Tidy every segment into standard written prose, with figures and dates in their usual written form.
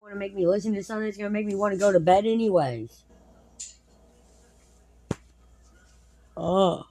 Want to make me listen to something that's going to make me want to go to bed anyways. Oh.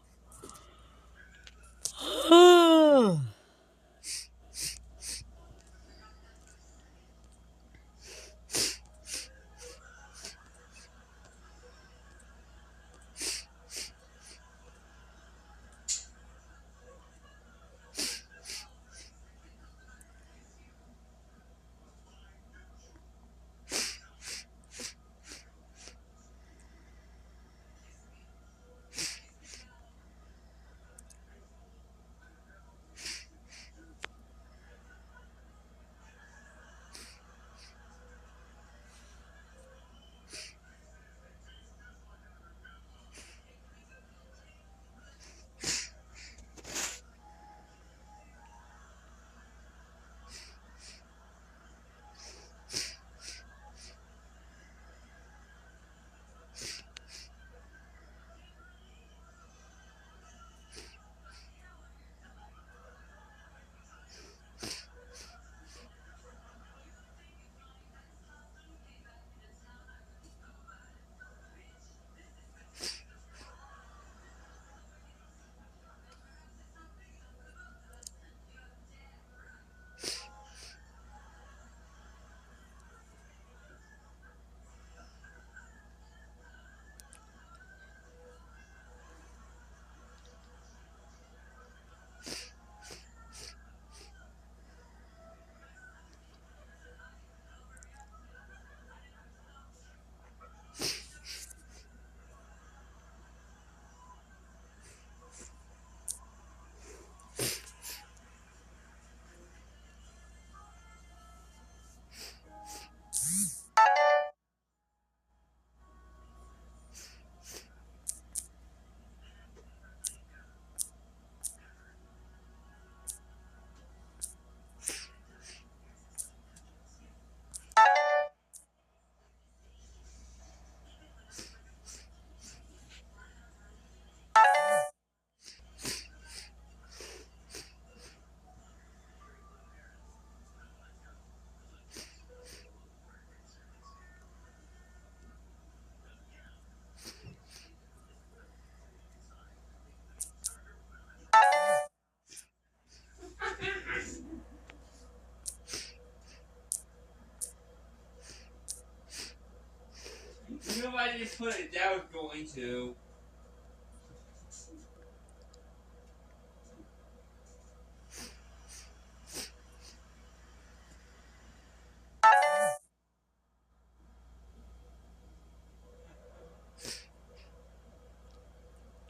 You know I just put it down going to.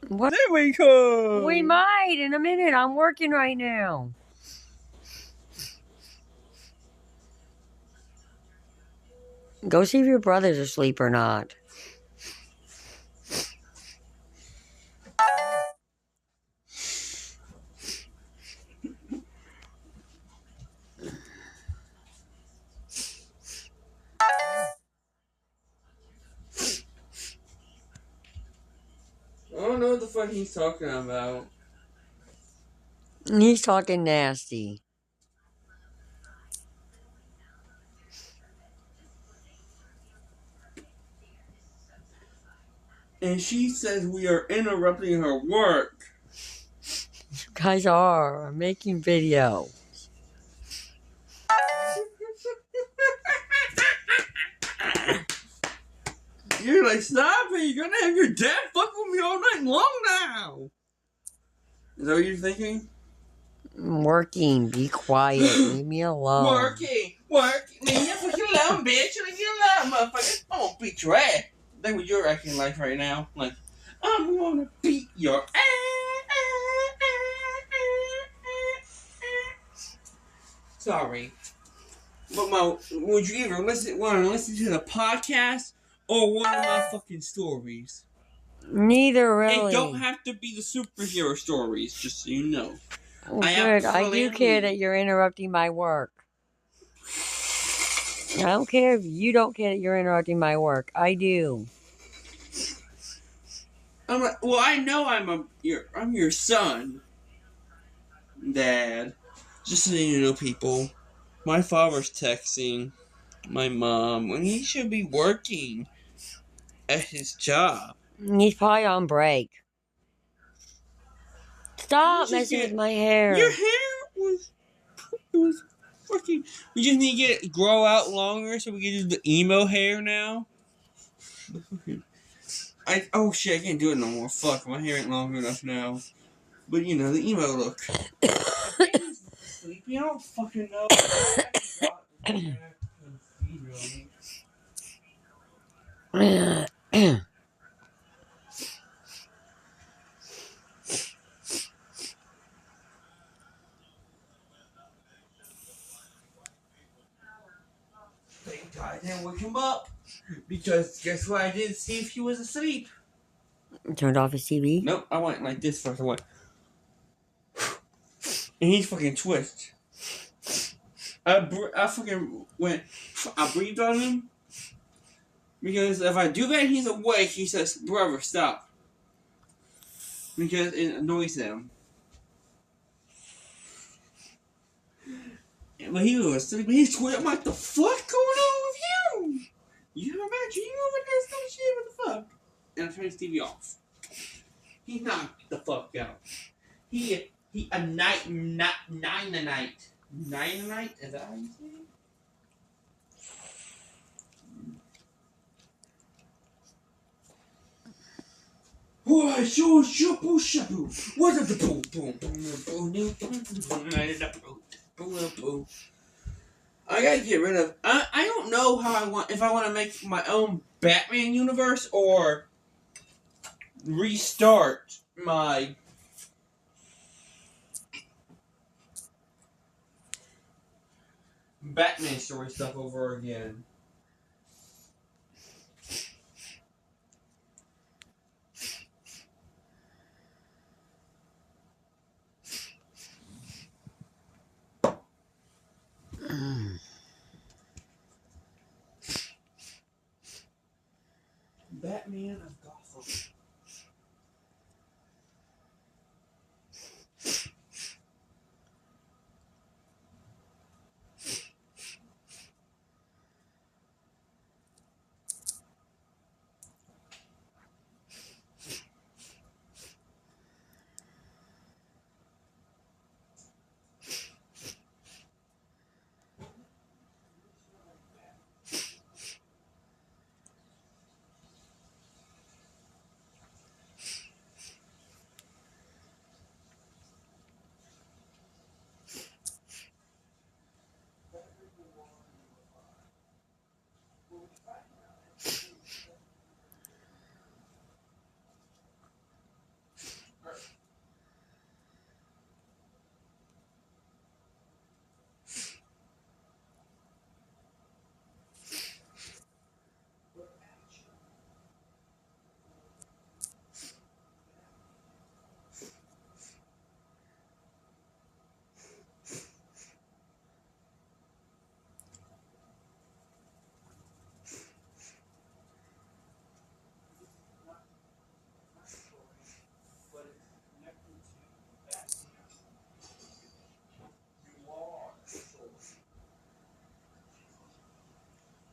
What? There we go. We might in a minute. I'm working right now. Go see if your brother's asleep or not. I don't know what the fuck he's talking about. He's talking nasty. And she says we are interrupting her work. You guys are making video. You're like, stop it, you're gonna have your dad fuck with me all night long now. Is that what you're thinking? I'm working. Be quiet. Leave me alone. Working. Leave me fucking alone, bitch. Leave me alone, motherfucker. I'm gonna beat your ass. That's what you're acting like right now. Like, I'm gonna beat your ass. Sorry. But would you either want to listen to the podcast or one of my fucking stories? Neither really. It don't have to be the superhero stories, just so you know. Oh, good. I do care that you're interrupting my work. I don't care if you don't care that you're interrupting my work. I do. Well, I know I'm your son, Dad. Just so you know, people. My father's texting. my mom when he should be working at his job. He's probably on break. Stop messing with my hair. Your hair was fucking. We just need to get it grow out longer so we can do the emo hair now. Oh shit, I can't do it no more. Fuck, my hair ain't long enough now. But you know, the emo look. Sleepy, I don't fucking know. Thank God I didn't wake him up. Because guess what I did to see if he was asleep? Turned off his TV? Nope, I went like this first. I went. And he's fucking twist. I fucking went. I breathed on him. Because if I do that, he's awake. He says, "Brother, stop." Because it annoys him. But he was asleep. He's twitching. I'm like, the fuck going on with you? You imagine you over there some shit? What the fuck? And I turned his TV off. He knocked the fuck out. He a night. Is that how you say it? Why, sure, shabu, shabu. What is the boom, boom, boom, boom, boom. I gotta get rid of. I don't know how I want. If I want to make my own Batman universe or restart my Batman story stuff over again. Batman of Gotham.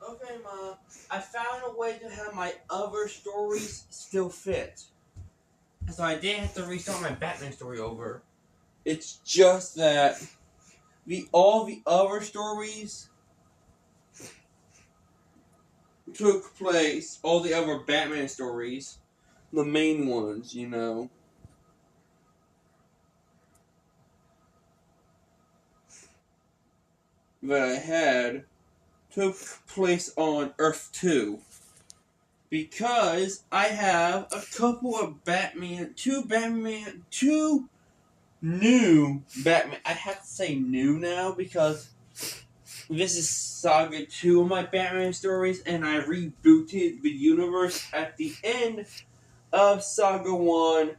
Okay, Mom. I found a way to have my other stories still fit. So I didn't have to restart my Batman story over. It's just that all the other stories took place, all the other Batman stories, the main ones, you know. That I had took place on Earth 2. Because I have a couple of two new Batman. I have to say new now because this is Saga 2 of my Batman stories, and I rebooted the universe at the end of Saga 1,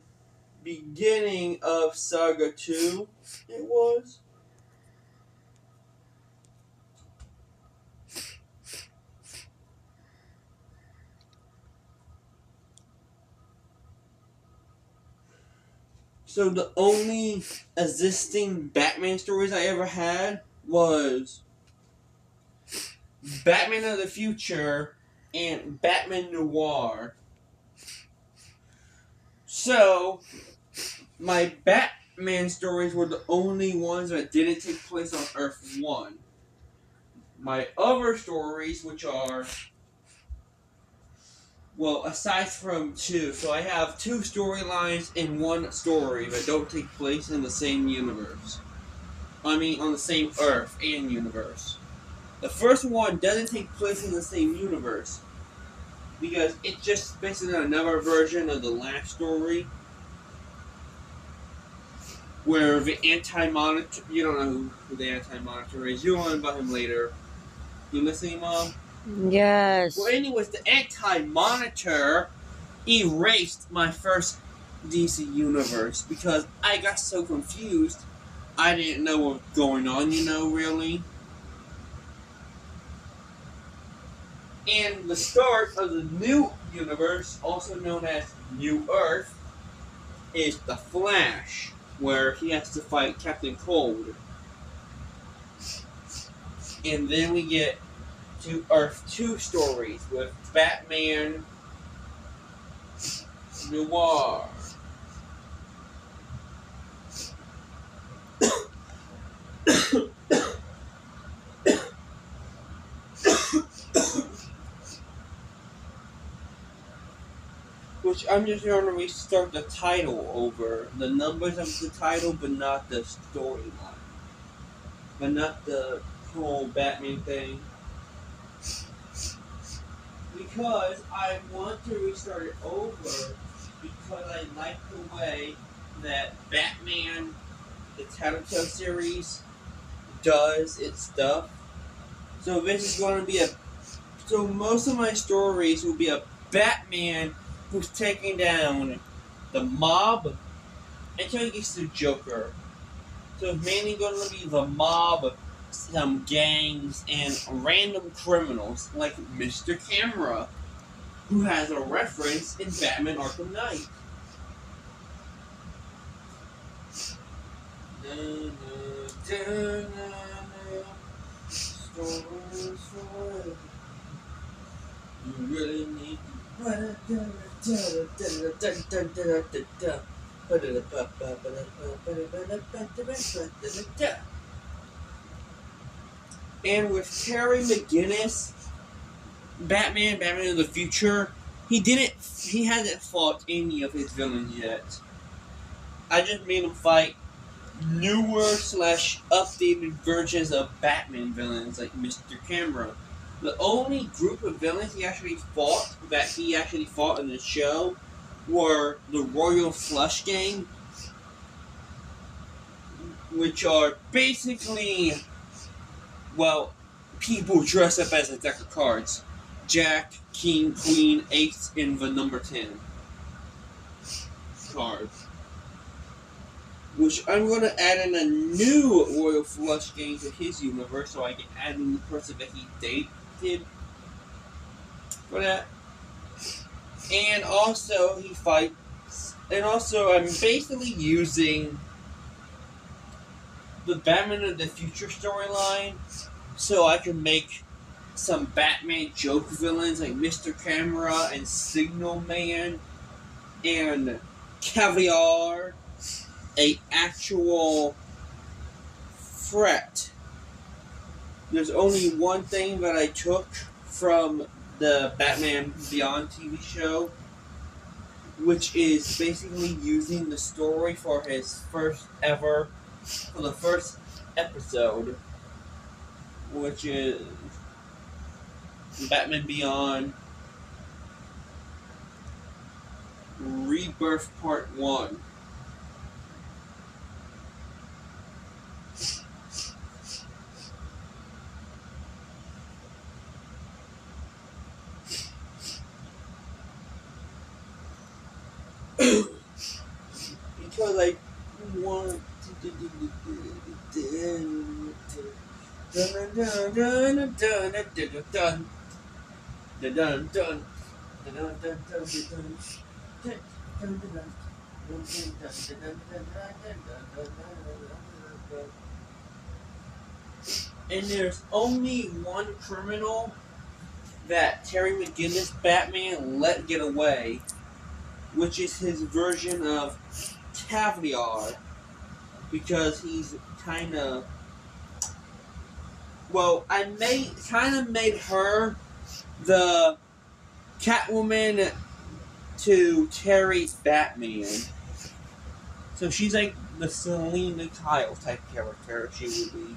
beginning of Saga 2, it was. So the only existing Batman stories I ever had was Batman of the Future, and Batman Noir. So, my Batman stories were the only ones that didn't take place on Earth 1. My other stories, which are, well, aside from two, so I have two storylines in one story that don't take place in the same universe. I mean, on the same Earth and universe. The first one doesn't take place in the same universe because it's just based on another version of the last story where the Anti-Monitor, you don't know who the Anti-Monitor is, you'll learn about him later. You listening, Mom? Yes. Well, anyways, the Anti-Monitor erased my first DC universe because I got so confused. I didn't know what was going on, really. And the start of the new universe, also known as New Earth, is The Flash, where he has to fight Captain Cold. And then we get to Earth 2 stories with Batman Noir. Which I'm just going to restart the title over. The numbers of the title, but not the storyline. But not the whole Batman thing. Because I want to restart it over because I like the way that Batman, the Telltale series, does its stuff. So this is going to be so most of my stories will be a Batman who's taking down the mob until he gets to Joker. So it's mainly going to be the mob, some gangs, and random criminals like Mr. Camera, who has a reference in Batman Arkham Knight. You really need and with Terry McGinnis, Batman of the Future, he hasn't fought any of his villains yet. I just made him fight newer / updated versions of Batman villains like Mr. Camera. The only group of villains he actually fought in the show were the Royal Flush Gang, which are basically, well, people dressed up as a deck of cards. Jack, King, Queen, Ace, and the number 10 card. Which I'm going to add in a new Royal Flush Gang to his universe, so I can add in the person that he dated for that. And also, he fights. And also, I'm basically using the Batman of the Future storyline so I can make some Batman joke villains like Mr. Camera and Signal Man and Caviar a actual threat. There's only one thing that I took from the Batman Beyond TV show, which is basically using the story for the first episode, which is Batman Beyond Rebirth Part 1. Because I want And there's only one criminal that Terry McGinnis Batman let get away, which is his version of Taviar, because he's kind of I made her the Catwoman to Terry's Batman. So she's like the Selena Kyle type character. She would be,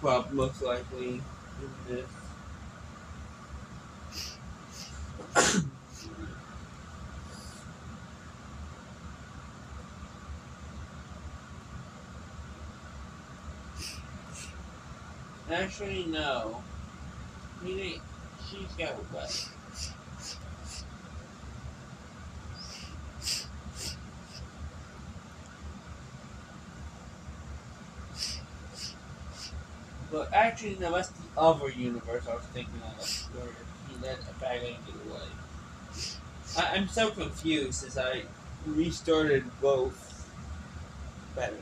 well, most likely in this. Actually, no. She's got away. But actually, no, that's the other universe I was thinking of, where he let a Batman get away. I'm so confused as I restarted both Batman.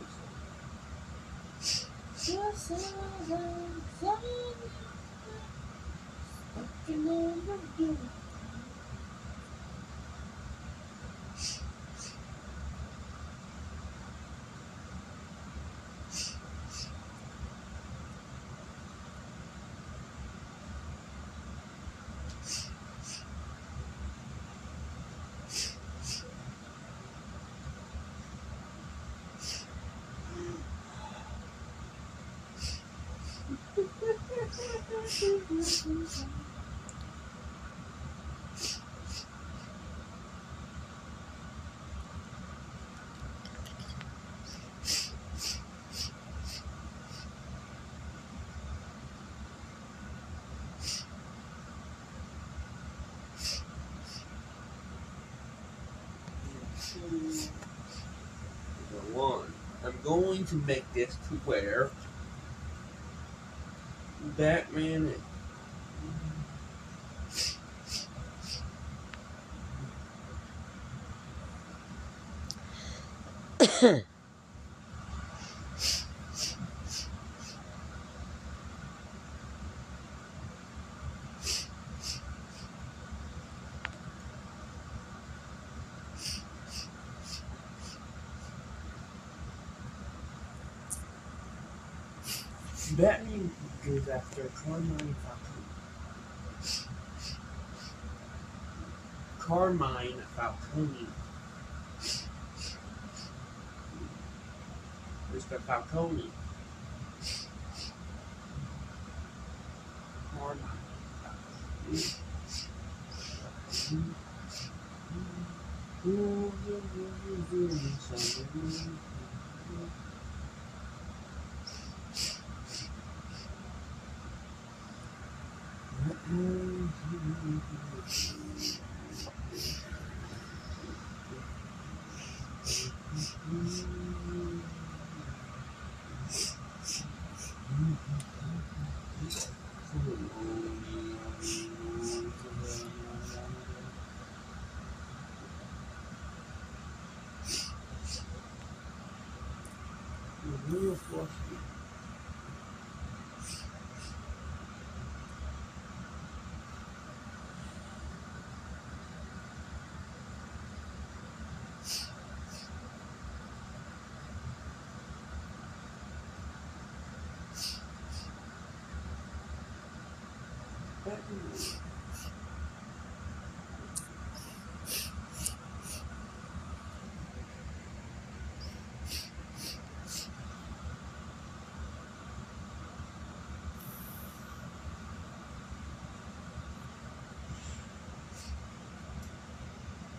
One. I'm going to make this to where Batman. Batman goes after Carmine Falcone. Carmine Falcone. Mr. Falcone. Carmine Falcone.